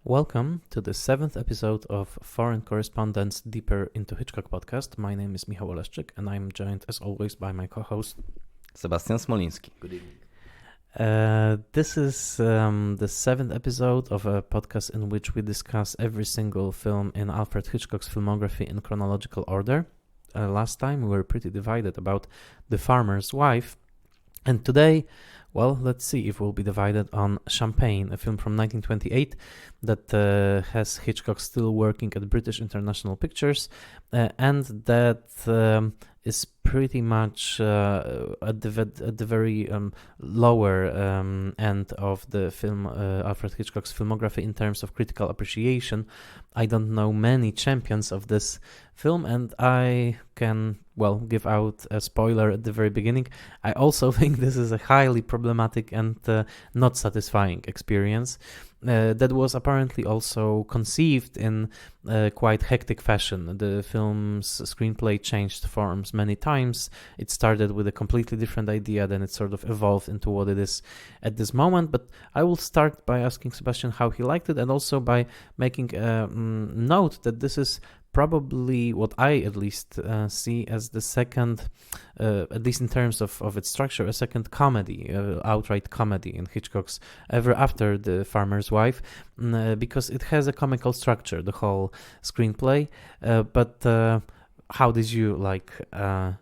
Welcome to the 7th episode of Foreign Correspondence Deeper into Hitchcock podcast. My name is Michał Oleszczyk and I'm joined as always by my co-host Sebastian Smoliński. Good evening. This is the 7th episode of a podcast in which we discuss every single film in Alfred Hitchcock's filmography in chronological order. Last time we were pretty divided about The Farmer's Wife, and today, well, let's see if we'll be divided on Champagne, a film from 1928 that has Hitchcock still working at British International Pictures, and that is pretty much at the very lower end of the film Alfred Hitchcock's filmography in terms of critical appreciation. I don't know many champions of this film, and I can, well, give out a spoiler at the very beginning. I also think this is a highly problematic and not satisfying experience. That was apparently also conceived in quite hectic fashion. The film's screenplay changed forms many times. It started with a completely different idea, then it sort of evolved into what it is at this moment. But I will start by asking Sebastian how he liked it, and also by making a note that this is probably what I at least see as the second, at least in terms of its structure, a second comedy, outright comedy in Hitchcock's ever after The Farmer's Wife, because it has a comical structure, the whole screenplay. But how did you like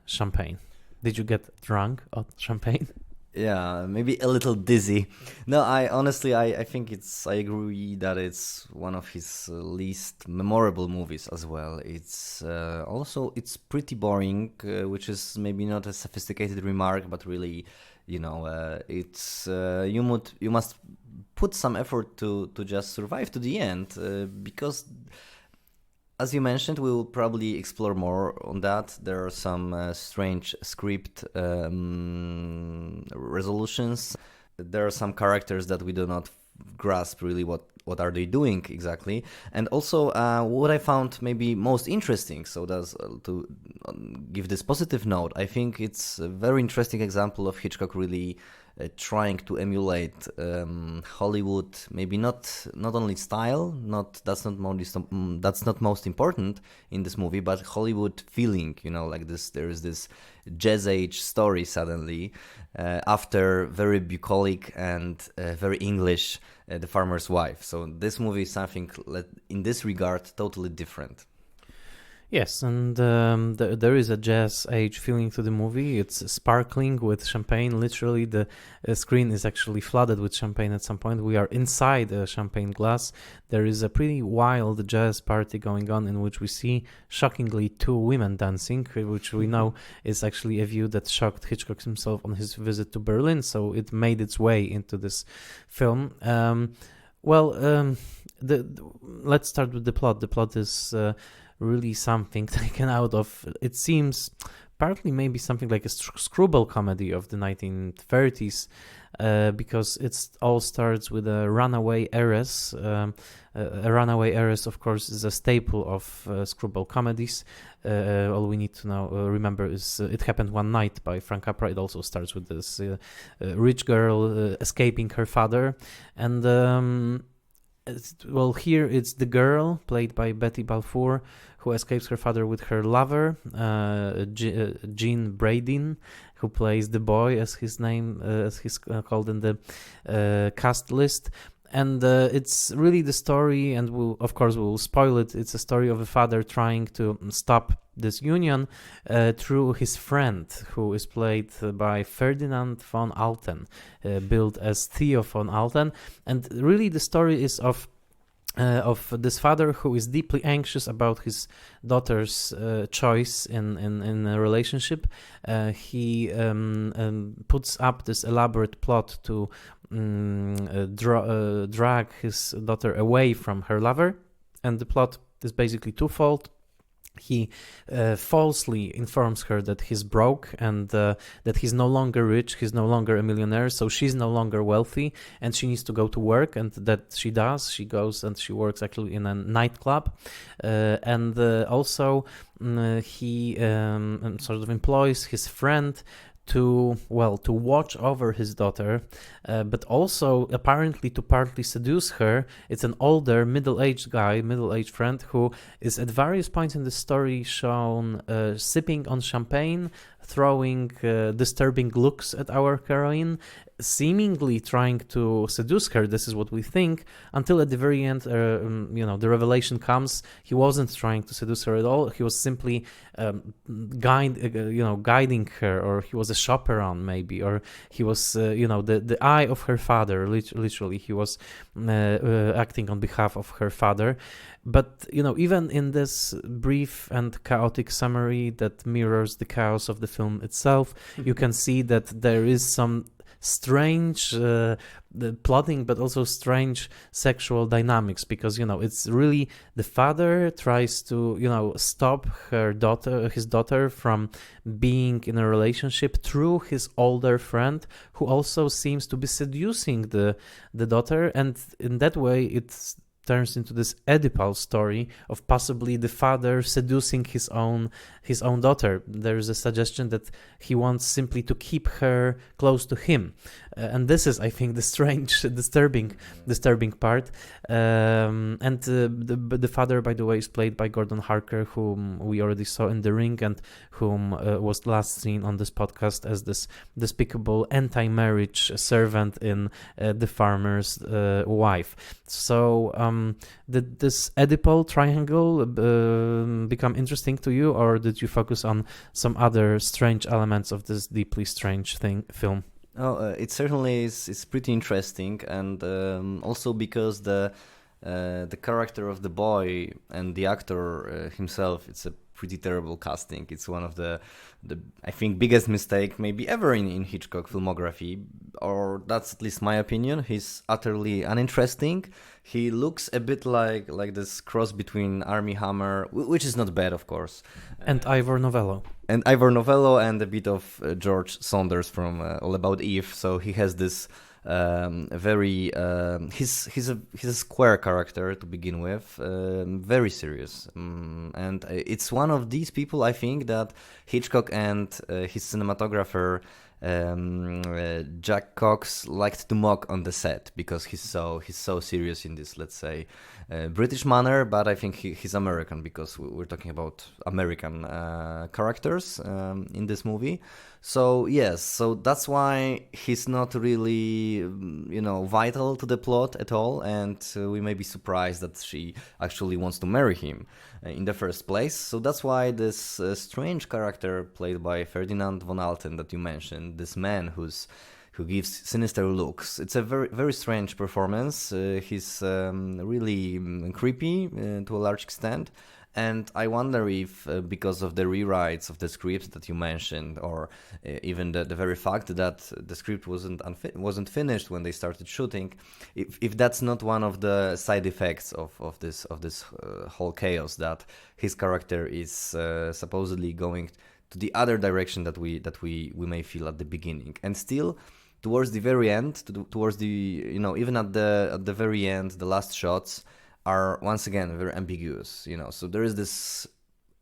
Champagne? Did you get drunk on Champagne? Yeah, maybe a little dizzy. No, I honestly think I agree that it's one of his least memorable movies as well. It's also pretty boring, which is maybe not a sophisticated remark, but really, it's you must put some effort to just survive to the end, because, as you mentioned, we will probably explore more on that. There are some strange script resolutions. There are some characters that we do not grasp really what are they doing exactly. And also what I found maybe most interesting, so that's to give this positive note, I think it's a very interesting example of Hitchcock really trying to emulate Hollywood, maybe not only style, that's not most important in this movie, but Hollywood feeling, like this. There is this jazz age story suddenly after very bucolic and very English The Farmer's Wife. So this movie is something in this regard totally different. Yes, and there is a jazz age feeling to the movie. It's sparkling with champagne. Literally, the screen is actually flooded with champagne at some point. We are inside a champagne glass. There is a pretty wild jazz party going on in which we see, shockingly, two women dancing, which we know is actually a view that shocked Hitchcock himself on his visit to Berlin, so it made its way into this film. Let's start with the plot. The plot is really something taken out of, it seems, partly maybe something like a screwball comedy of the 1930s, because it all starts with a runaway heiress. A runaway heiress, of course, is a staple of screwball comedies. All we need to remember is It Happened One Night by Frank Capra. It also starts with this rich girl escaping her father, and here it's the girl, played by Betty Balfour, who escapes her father with her lover, Gene Bradin, who plays the boy, as he's called in the cast list. And it's really the story, and we will spoil it. It's a story of a father trying to stop this union through his friend, who is played by Ferdinand von Alten, billed as Theo von Alten. And really the story is of this father who is deeply anxious about his daughter's choice in a relationship. He puts up this elaborate plot to drag his daughter away from her lover, and the plot is basically twofold. He falsely informs her that he's broke and that he's no longer rich, he's no longer a millionaire, so she's no longer wealthy and she needs to go to work, and that she does. She goes and she works actually in a nightclub, and also he sort of employs his friend to watch over his daughter, but also apparently to partly seduce her. It's an older, middle-aged friend who is at various points in the story shown sipping on champagne, throwing disturbing looks at our heroine, seemingly trying to seduce her. This is what we think, until at the very end, the revelation comes. He wasn't trying to seduce her at all. He was simply guiding her, or he was a chaperone maybe, or he was the eye of her father. Literally, he was acting on behalf of her father. But even in this brief and chaotic summary that mirrors the chaos of the film itself, you can see that there is some strange the plotting, but also strange sexual dynamics, because it's really the father tries to stop his daughter from being in a relationship through his older friend, who also seems to be seducing the daughter, and in that way it turns into this Oedipal story of possibly the father seducing his own daughter. There is a suggestion that he wants simply to keep her close to him, and this is, I think, the strange, disturbing part. And the father, by the way, is played by Gordon Harker, whom we already saw in The Ring, and whom was last seen on this podcast as this despicable anti-marriage servant in The Farmer's Wife. So did this Oedipal triangle become interesting to you, or did you focus on some other strange elements of this deeply strange film? Oh, it certainly is. It's pretty interesting, and also because the character of the boy and the actor himself, it's a pretty terrible casting. It's one of the I think biggest mistake maybe ever in Hitchcock filmography, or that's at least my opinion. He's utterly uninteresting. He looks a bit like this cross between Armie Hammer, which is not bad, of course, and Ivor Novello. And a bit of George Saunders from All About Eve. So he has this very he's a square character to begin with, very serious, and it's one of these people, I think, that Hitchcock and his cinematographer Jack Cox liked to mock on the set, because he's so serious in this, let's say, British manner, but I think he's American, because we're talking about American characters in this movie. So yes, so that's why he's not really vital to the plot at all, and we may be surprised that she actually wants to marry him in the first place. So that's why this strange character played by Ferdinand von Alten that you mentioned, this man who gives sinister looks. It's a very, very strange performance. He's really creepy to a large extent. And I wonder if, because of the rewrites of the script that you mentioned, or even the very fact that the script wasn't finished when they started shooting, if that's not one of the side effects of this whole chaos, that his character is supposedly going to the other direction that we may feel at the beginning, and still towards the very end, towards the even at the very end, the last shots are once again very ambiguous. So there is this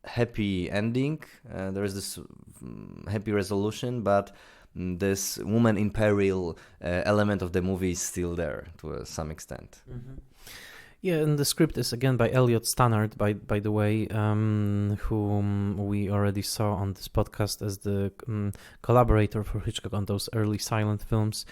happy ending, there is this happy resolution, but this woman in peril element of the movie is still there to some extent. Mm-hmm. Yeah, and the script is again by Elliot Stannard, by the way, whom we already saw on this podcast as the collaborator for Hitchcock on those early silent films.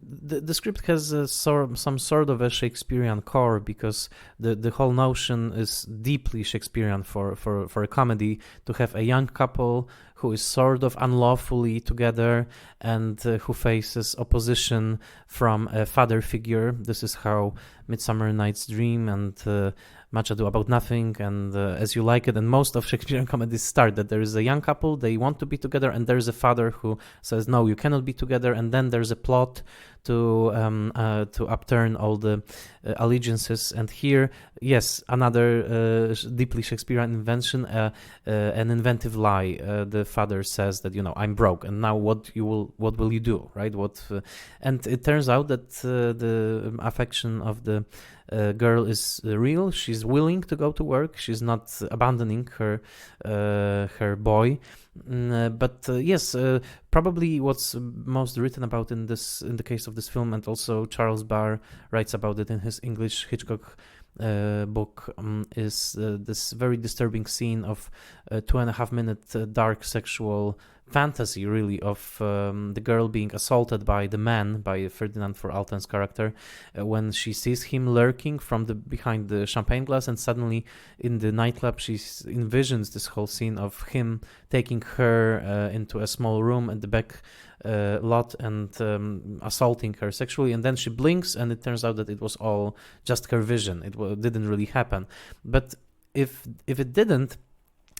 The script has some sort of a Shakespearean core, because the whole notion is deeply Shakespearean for a comedy, to have a young couple who is sort of unlawfully together and who faces opposition from a father figure. This is how Midsummer Night's Dream and Much Ado About Nothing and As You Like It and most of Shakespearean comedies start, that there is a young couple, they want to be together, and there is a father who says, no, you cannot be together, and then there's a plot to upturn all the allegiances. And here, yes, another deeply Shakespearean invention, an inventive lie. The father says that, I'm broke, and now what will you do, right? And it turns out that the affection of the girl is real. She's willing to go to work. She's not abandoning her boy. But yes, probably what's most written about in the case of this film, and also Charles Barr writes about it in his English Hitchcock book, is this very disturbing scene of a 2.5 minute dark sexual fantasy, really, of the girl being assaulted by the man, by Ferdinand von Alten's character, when she sees him lurking from behind the champagne glass, and suddenly in the nightclub she envisions this whole scene of him taking her into a small room at the back lot and assaulting her sexually, and then she blinks and it turns out that it was all just her vision. It didn't really happen. But if it didn't,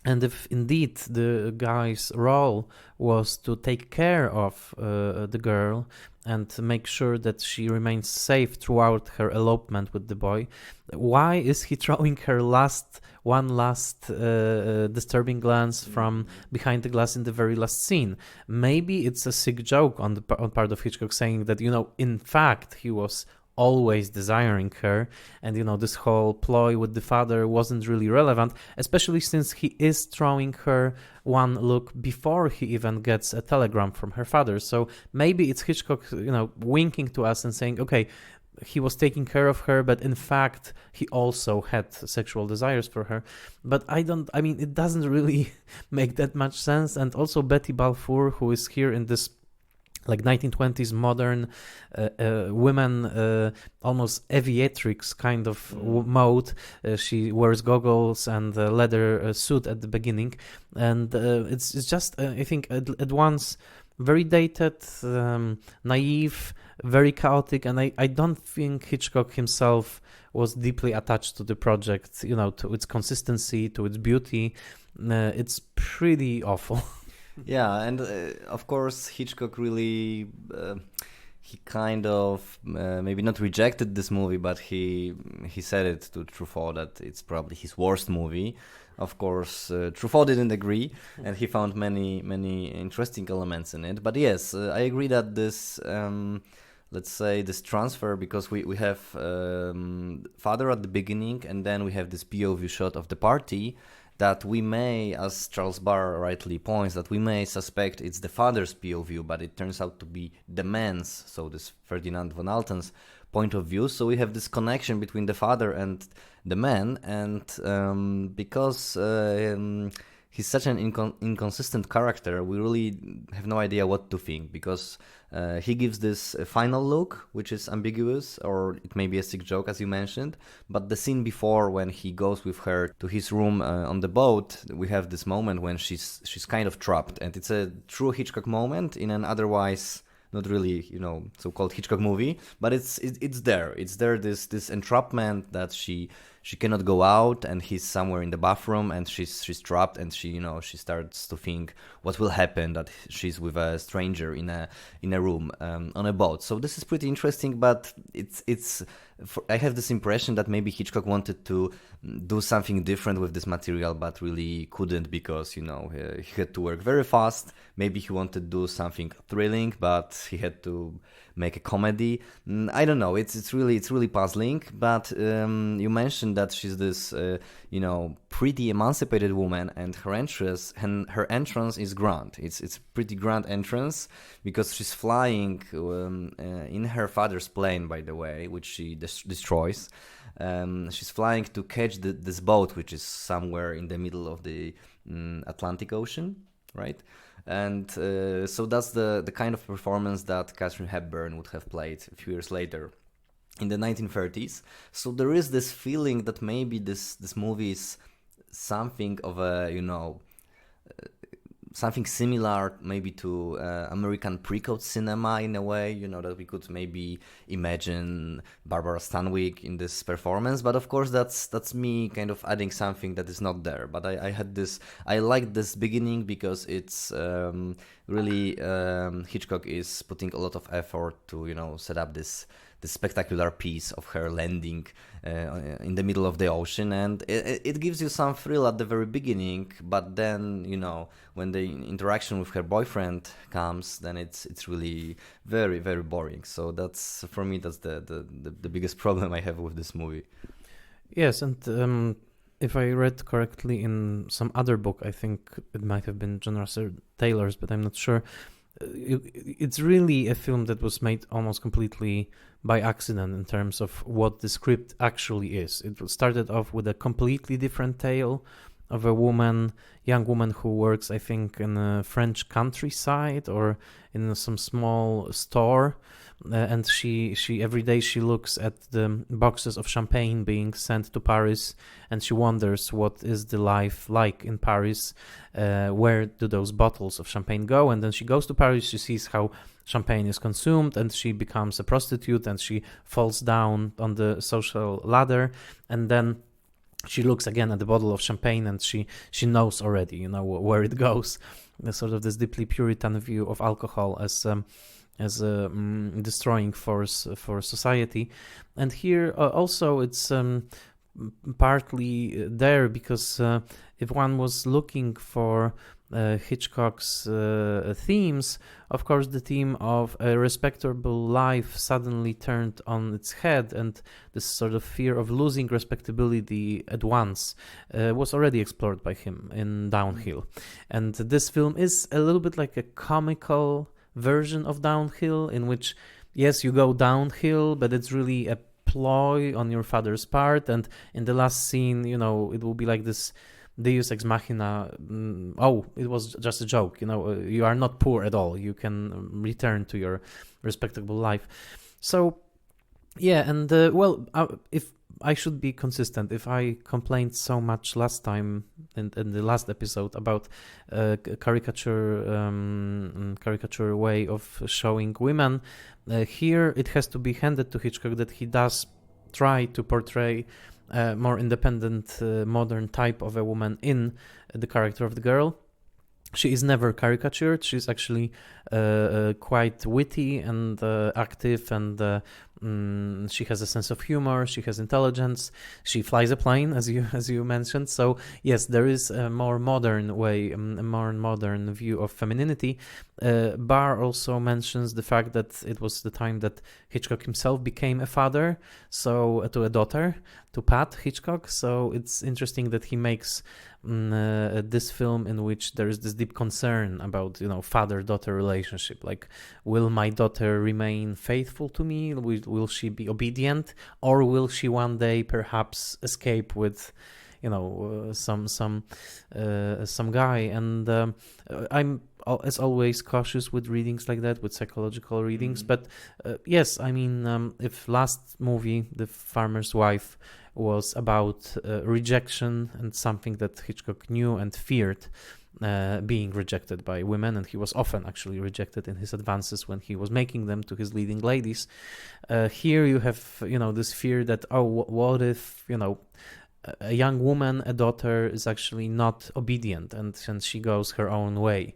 and if indeed the guy's role was to take care of the girl and make sure that she remains safe throughout her elopement with the boy, why is he throwing her one last disturbing glance from behind the glass in the very last scene? Maybe it's a sick joke on part of Hitchcock, saying that, in fact, he was always desiring her, and this whole ploy with the father wasn't really relevant, especially since he is throwing her one look before he even gets a telegram from her father. So maybe it's Hitchcock winking to us and saying, okay, he was taking care of her, but in fact he also had sexual desires for her. But it doesn't really make that much sense. And also Betty Balfour, who is here in this 1920s modern women, almost aviatrix kind of mode. She wears goggles and a leather suit at the beginning, and it's just I think at once very dated, naive, very chaotic, and I don't think Hitchcock himself was deeply attached to the project, to its consistency, to its beauty. It's pretty awful. Yeah, and of course Hitchcock really he kind of maybe not rejected this movie, but he said it to Truffaut that it's probably his worst movie. Of course, Truffaut didn't agree, and he found many interesting elements in it. But yes, I agree that this let's say this transfer, because we have father at the beginning, and then we have this POV shot of the party, that we may, as Charles Barr rightly points, that we may suspect it's the father's POV, but it turns out to be the man's, so this Ferdinand von Alten's point of view. So we have this connection between the father and the man, and because he's such an inconsistent character, we really have no idea what to think, because he gives this final look, which is ambiguous, or it may be a sick joke, as you mentioned. But the scene before, when he goes with her to his room on the boat, we have this moment when she's kind of trapped, and it's a true Hitchcock moment in an otherwise not really, so-called Hitchcock movie, but it's there. It's there, this entrapment that she cannot go out, and he's somewhere in the bathroom, and she's trapped, and she starts to think what will happen, that she's with a stranger in a room on a boat. So this is pretty interesting, but I have this impression that maybe Hitchcock wanted to do something different with this material, but really couldn't, because he had to work very fast. Maybe he wanted to do something thrilling, but he had to make a comedy. I don't know. It's really puzzling. But you mentioned that she's this pretty emancipated woman, and her entrance is grand. It's a pretty grand entrance, because she's flying in her father's plane, by the way, which she destroys. She's flying to catch this boat, which is somewhere in the middle of the Atlantic Ocean, right? And so that's the kind of performance that Katharine Hepburn would have played a few years later in the 1930s. So there is this feeling that maybe this movie is something of a, something similar maybe to American pre-code cinema in a way, that we could maybe imagine Barbara Stanwyck in this performance. But of course that's me kind of adding something that is not there. But I like this beginning, because it's really Hitchcock is putting a lot of effort to set up this spectacular piece of her landing in the middle of the ocean, and it gives you some thrill at the very beginning, but then when the interaction with her boyfriend comes, then it's really very, very boring. So that's, for me, that's the biggest problem I have with this movie. Yes, and if I read correctly in some other book, I think it might have been John Russell Taylor's, but I'm not sure. It's really a film that was made almost completely by accident in terms of what the script actually is. It started off with a completely different tale of a young woman who works, I think, in a French countryside or in some small store. And she every day she looks at the boxes of champagne being sent to Paris, and she wonders what is the life like in Paris, where do those bottles of champagne go. And then she goes to Paris, she sees how champagne is consumed, and she becomes a prostitute, and she falls down on the social ladder, and then she looks again at the bottle of champagne, and she knows already where it goes. There's sort of this deeply Puritan view of alcohol as a destroying force for society. And here also it's partly there because if one was looking for Hitchcock's themes, of course the theme of a respectable life suddenly turned on its head, and this sort of fear of losing respectability at once was already explored by him in Downhill. And this film is a little bit like a comical version of Downhill, in which, yes, you go downhill, but it's really a ploy on your father's part, and in the last scene, it will be like this Deus ex machina. It was just a joke, you are not poor at all, you can return to your respectable life. So yeah, and if I should be consistent, if I complained so much last time in the last episode about caricature way of showing women, here it has to be handed to Hitchcock that he does try to portray a more independent, modern type of a woman in the character of the girl. She is never caricatured. She's actually quite witty and active, and she has a sense of humor. She has intelligence. She flies a plane, as you mentioned. So yes, there is a more modern way, a more modern view of femininity. Barr also mentions the fact that it was the time that Hitchcock himself became a father, so to a daughter, to Pat Hitchcock. So it's interesting that he makes this film in which there is this deep concern about father-daughter relationship. Like, will my daughter remain faithful to me? Will she be obedient, or will she one day perhaps escape with some guy? And I'm as always cautious with readings like that, with psychological readings. But yes, I mean, if last movie, The Farmer's Wife, was about rejection and something that Hitchcock knew and feared, being rejected by women, and he was often actually rejected in his advances when he was making them to his leading ladies. Here you have this fear that what if a young woman, a daughter, is actually not obedient, and she goes her own way.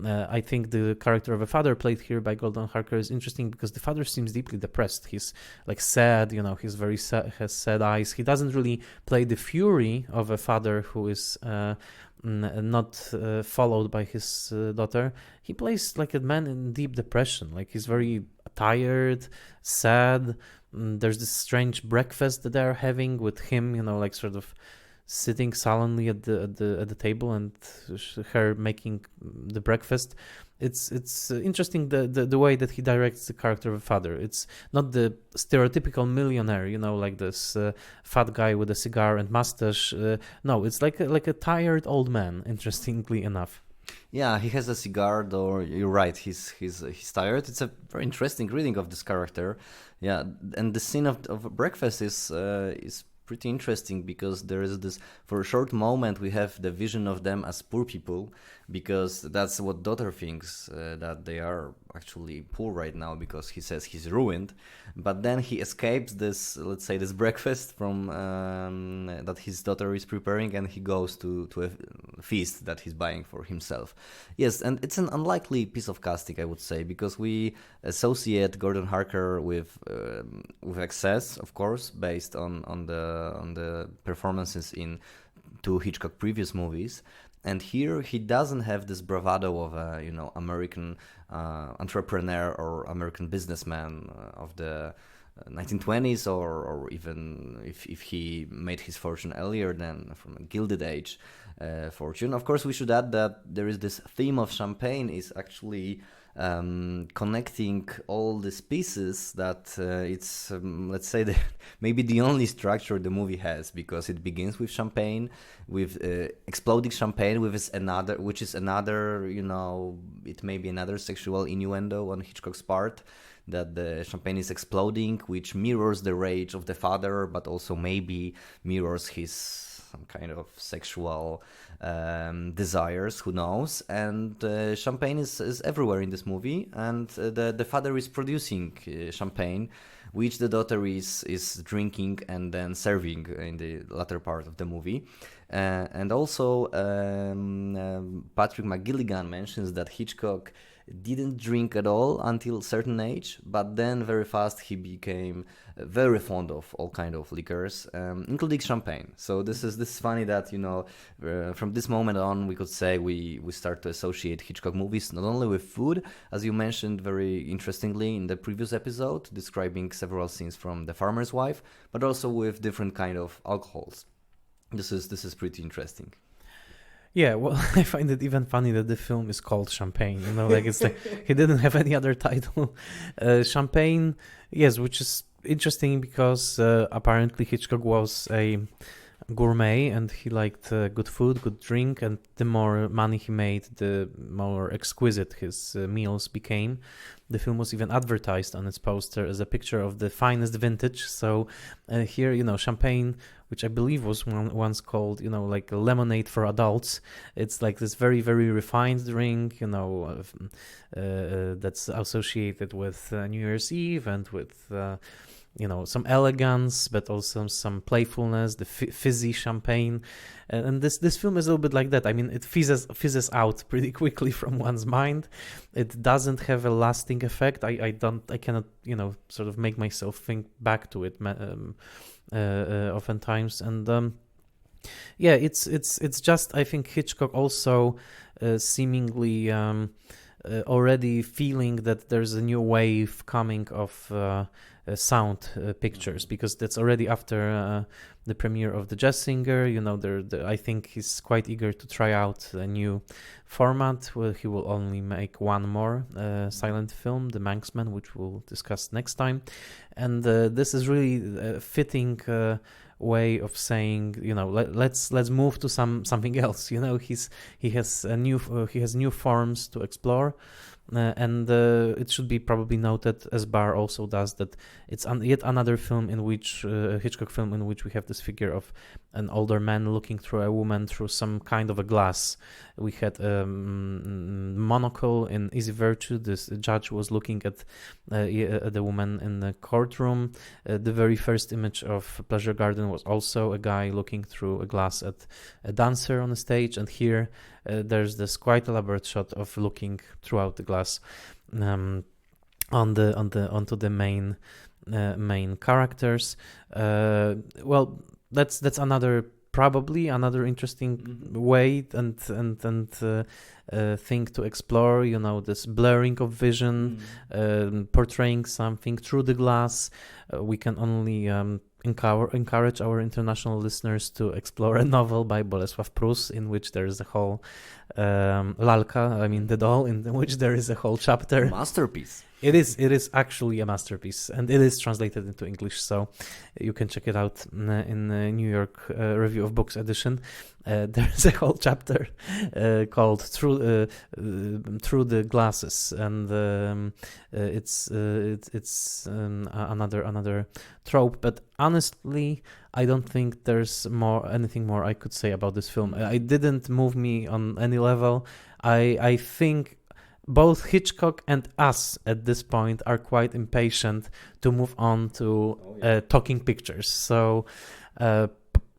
I think the character of a father played here by Gordon Harker is interesting because the father seems deeply depressed. He's like sad, he's very sad, has sad eyes. He doesn't really play the fury of a father who is not followed by his daughter. He plays like a man in deep depression. Like, he's very tired, sad. There's this strange breakfast that they're having with him, like sort of sitting sullenly at the table, and her making the breakfast. It's interesting the way that he directs the character of a father. It's not the stereotypical millionaire, like this fat guy with a cigar and mustache. No, it's like a tired old man. Interestingly enough. Yeah, he has a cigar, though. You're right. He's tired. It's a very interesting reading of this character. Yeah, and the scene of breakfast is pretty interesting because there is this, for a short moment, we have the vision of them as poor people, because that's what daughter thinks, that they are actually poor right now because he says he's ruined. But then he escapes this, let's say, this breakfast from that his daughter is preparing, and he goes to a feast that he's buying for himself. Yes, and it's an unlikely piece of casting, I would say, because we associate Gordon Harker with excess, of course, based on the performances in two Hitchcock previous movies. And here he doesn't have this bravado of a American entrepreneur or American businessman of the 1920s, or even if he made his fortune earlier than from a Gilded Age fortune. Of course, we should add that there is this theme of champagne is actually connecting all these pieces, that it's let's say maybe the only structure the movie has, because it begins with champagne, with exploding champagne, which is another it may be another sexual innuendo on Hitchcock's part, that the champagne is exploding, which mirrors the rage of the father, but also maybe mirrors his some kind of sexual desires, who knows. And champagne is everywhere in this movie, and the father is producing champagne, which the daughter is drinking and then serving in the latter part of the movie. And also Patrick McGilligan mentions that Hitchcock didn't drink at all until a certain age, but then very fast he became very fond of all kind of liquors, including champagne. So this is funny that from this moment on we could say we start to associate Hitchcock movies not only with food, as you mentioned very interestingly in the previous episode, describing several scenes from The Farmer's Wife, but also with different kind of alcohols. This is pretty interesting. Yeah, well, I find it even funny that the film is called Champagne. It's like he didn't have any other title. Champagne, yes, which is interesting because apparently Hitchcock was a gourmet and he liked good food, good drink, and the more money he made, the more exquisite his meals became. The film was even advertised on its poster as a picture of the finest vintage. So here, champagne, which I believe was once called, like a lemonade for adults. It's like this very, very refined drink, that's associated with New Year's Eve and with some elegance, but also some playfulness, the fizzy champagne. And this film is a little bit like that. I mean, it fizzes out pretty quickly from one's mind. It doesn't have a lasting effect. I cannot, sort of make myself think back to it oftentimes. And it's just, I think Hitchcock also seemingly already feeling that there's a new wave coming of sound pictures, because that's already after the premiere of The Jazz Singer. I think he's quite eager to try out a new format where he will only make one more silent film, The Manxman, which we'll discuss next time. And this is really a fitting way of saying, let's move to something else. He has new forms to explore. And it should be probably noted, as Barr also does, that it's yet another film in which Hitchcock film in which we have this figure of an older man looking through a woman through some kind of a glass. We had Monocle in Easy Virtue. This judge was looking at the woman in the courtroom. The very first image of Pleasure Garden was also a guy looking through a glass at a dancer on the stage, and here there's this quite elaborate shot of looking throughout the glass onto the main characters. Well, that's probably another interesting way and thing to explore. This blurring of vision, portraying something through the glass. We can only encourage our international listeners to explore a novel by Bolesław Prus, in which there is a whole Lalka, the doll, in which there is a whole chapter. Masterpiece. It is actually a masterpiece, and it is translated into English, so you can check it out in the New York Review of Books edition. There's a whole chapter called "Through the Glasses," and it's another trope. But honestly, I don't think there's anything more I could say about this film. It didn't move me on any level. I think both Hitchcock and us at this point are quite impatient to move on to talking pictures. So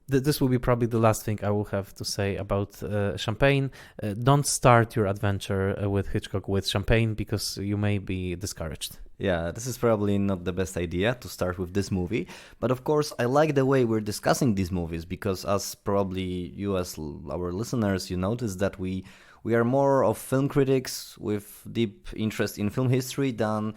this will be probably the last thing I will have to say about Champagne. Don't start your adventure with Hitchcock with Champagne, because you may be discouraged. Yeah, this is probably not the best idea to start with this movie. But of course, I like the way we're discussing these movies, because as probably you as our listeners, you notice that we are more of film critics with deep interest in film history than,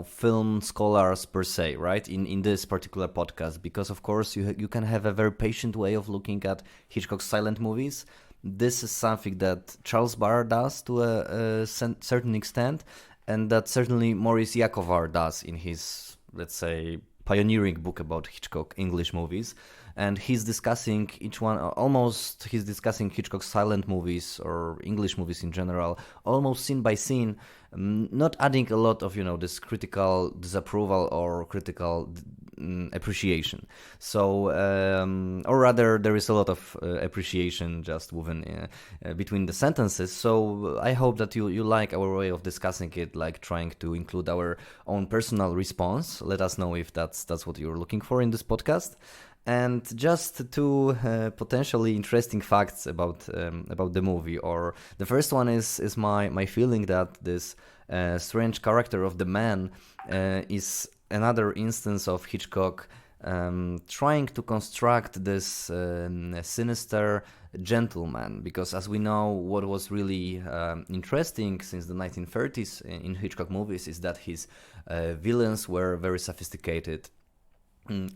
film scholars per se, right? In this particular podcast, because of course you can have a very patient way of looking at Hitchcock's silent movies. This is something that Charles Barr does to a certain extent, and that certainly Maurice Yakovar does in his, let's say, pioneering book about Hitchcock English movies. And he's discussing he's discussing Hitchcock's silent movies or English movies in general, almost scene by scene, not adding a lot of, this critical disapproval or critical appreciation. So, or rather, there is a lot of appreciation just within between the sentences. So I hope that you like our way of discussing it, like trying to include our own personal response. Let us know if that's what you're looking for in this podcast. And just two potentially interesting facts about the movie. Or the first one is my feeling that this strange character of the man is another instance of Hitchcock trying to construct this sinister gentleman, because as we know, what was really interesting since the 1930s in Hitchcock movies is that his villains were very sophisticated,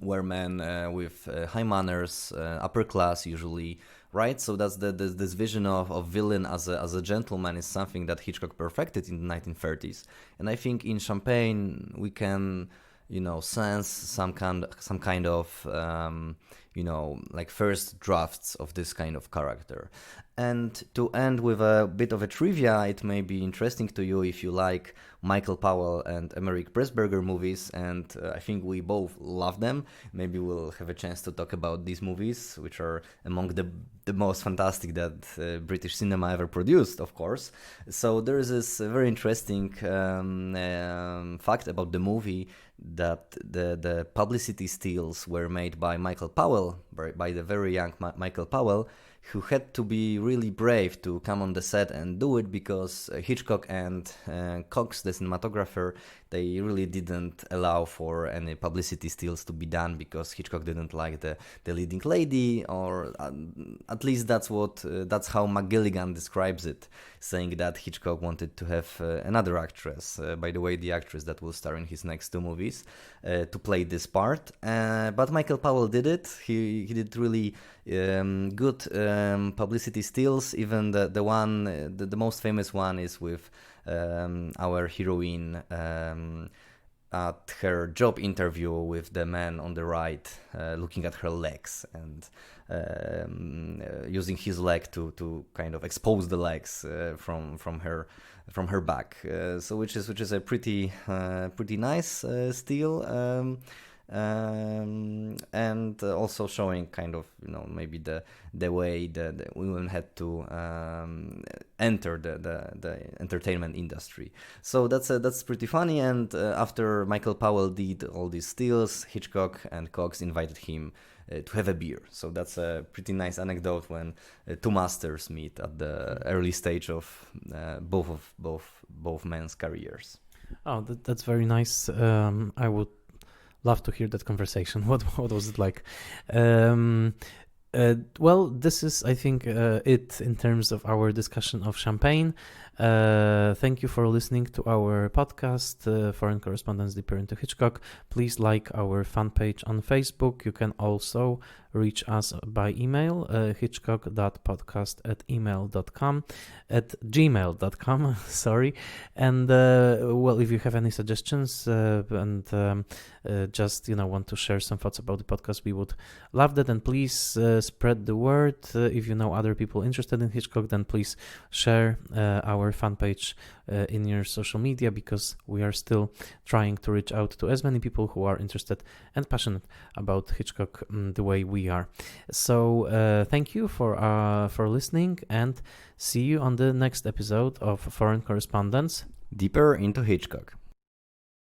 were men with high manners, upper class usually, right? So that's this vision of villain as a gentleman is something that Hitchcock perfected in the 1930s, and I think in Champagne we can sense some kind of like first drafts of this kind of character. And to end with a bit of a trivia, it may be interesting to you if you like Michael Powell and Emmerich Pressburger movies, and I think we both love them. Maybe we'll have a chance to talk about these movies, which are among the most fantastic that British cinema ever produced, of course. So there is this very interesting fact about the movie, that the publicity stills were made by Michael Powell, by the very young Michael Powell, who had to be really brave to come on the set and do it, because Hitchcock and Cox, the cinematographer, they really didn't allow for any publicity stills to be done, because Hitchcock didn't like the leading lady, or at least that's how McGilligan describes it, saying that Hitchcock wanted to have another actress, by the way, the actress that will star in his next two movies, to play this part. But Michael Powell did it. He did really good publicity stills. Even the most famous one is with our heroine at her job interview with the man on the right, looking at her legs and using his leg to kind of expose the legs from her back. So which is a pretty nice still. And also showing kind of maybe the way the women had to enter the entertainment industry. So that's pretty funny. And after Michael Powell did all these stills, Hitchcock and Cox invited him to have a beer. So that's a pretty nice anecdote when two masters meet at the early stage of both men's careers. Oh, that's very nice. I would love to hear that conversation. What was it like? Well, this is, I think, it in terms of our discussion of Champagne. Thank you for listening to our podcast, Foreign Correspondence Deeper into Hitchcock. Please like our fan page on Facebook. You can also reach us by email, hitchcock.podcast@gmail.com, sorry. And, well, if you have any suggestions and just, want to share some thoughts about the podcast, we would love that. And please spread the word. If you know other people interested in Hitchcock, then please share our fan page in your social media, because we are still trying to reach out to as many people who are interested and passionate about Hitchcock the way we are. So thank you for listening, and see you on the next episode of Foreign Correspondence Deeper into Hitchcock.